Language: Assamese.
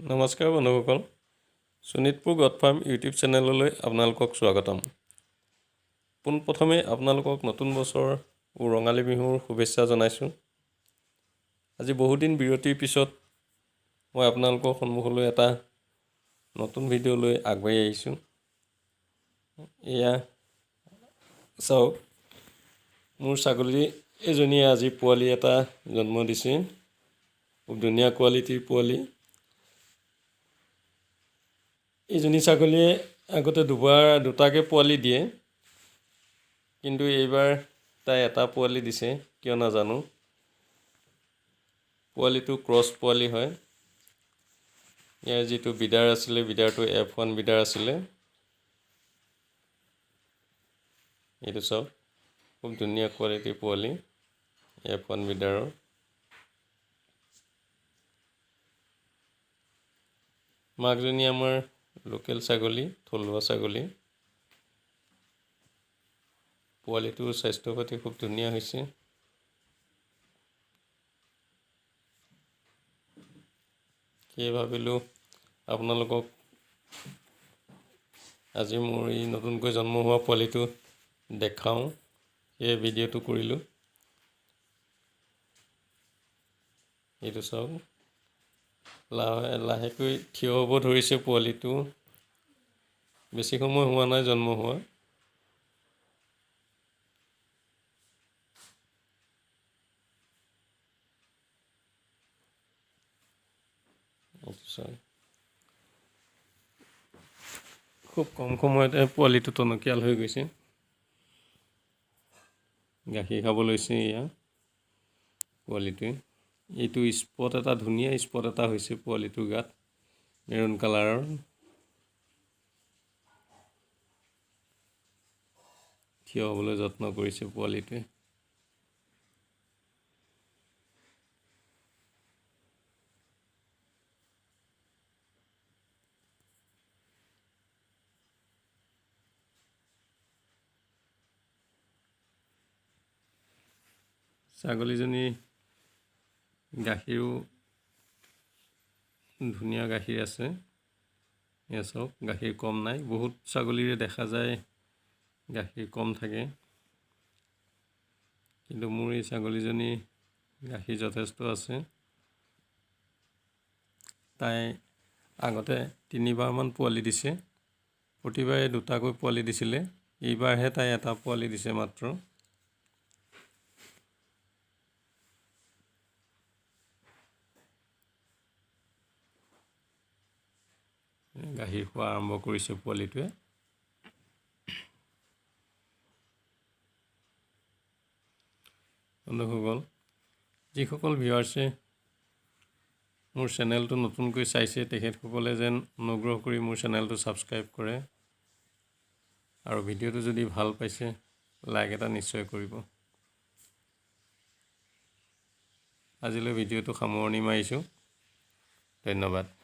নমস্কাৰ বন্ধুসকল Sonitpur গট ফাৰ্ম ইউটিউব চেনেললৈ আপোনালোকক স্বাগতম পোনপ্ৰথমে আপোনালোকক নতুন বছৰ ৰঙালী বিহুৰ শুভেচ্ছা জনাইছো আজি বহু দিন বিৰতিৰ পিছত মই আপোনালোকৰ সন্মুখলৈ এটা নতুন ভিডিঅ' লৈ আগবাঢ়ি আহিছো এয়া চাওক মোৰ ছাগলী এজনীয়ে আজি পোৱালি এটা জন্ম দিছে খুব ধুনীয়া কোৱালিটিৰ পোৱালি এইজনী ছাগলীয়ে আগতে দুটাকে পোৱালি দিয়ে কিন্তু এইবাৰ তাই এটা পোৱালি দিছে কিয় নাজানো পোৱালিটো ক্ৰছ পোৱালি হয় ইয়াৰ যিটো বিডাৰ আছিলে বিডাৰটো F1 বিডাৰ আছিলে এইটো সব খুব ধুনীয়া কোৱালিটিৰ পোৱালি F1 বিডাৰৰ মাকজনী আমাৰ লোকেল ছাগলী থলুৱা ছাগলী পোৱালিটোৰ স্বাস্থ্য পাতি খুব ধুনীয়া হৈছে কি ভাবিলো আপোনালোকক আজি মোৰ এই নতুনকৈ জন্ম হোৱা পোৱালিটো দেখাওঁ এই ভিডিঅ'টো কৰিলো এইটো সব লাহেকৈ থিয় হ'ব ধৰিছে পোৱালিটো বেছি সময় হোৱা নাই জন্ম হোৱা খুব কম সময়তে পোৱালিটো টনকিয়াল হৈ গৈছে গাখীৰ খাব লৈছে ইয়া পোৱালিটোৱে এইটো স্পট এটা ধুনীয়া স্পট এটা হৈছে পোৱালিটোৰ গাত মেৰুন কালাৰৰ থিয় হ'বলৈ যত্ন কৰিছে পোৱালিটোৱে ছাগলীজনী গাখীৰো ধুনীয়া গাখীৰ আছে এয়া সব গাখীৰ কম নাই বহুত ছাগলীৰে দেখা যায় গাখীৰ কম থাকে কিন্তু মোৰ এই ছাগলীজনী গাখীৰ যথেষ্ট আছে তাই আগতে 3বাৰ মান পোৱালি দিছে প্ৰতিবাৰে দুটাকৈ পোৱালি দিছিলে এইবাৰহে তাই এটা পোৱালি দিছে মাত্ৰ গাখীৰ খোৱা আৰম্ভ কৰিছে পোৱালিটোৱে বন্ধুসকল যিসকল ভিউৱাৰ্ছে মোৰ চেনেলটো নতুনকৈ চাইছে তেখেতসকলে যেন অনুগ্ৰহ কৰি মোৰ চেনেলটো ছাবস্ক্ৰাইব কৰে আৰু ভিডিঅ'টো যদি ভাল পাইছে লাইক এটা নিশ্চয় কৰিব আজিলৈ ভিডিঅ'টো সামৰণি মাৰিছোঁ ধন্যবাদ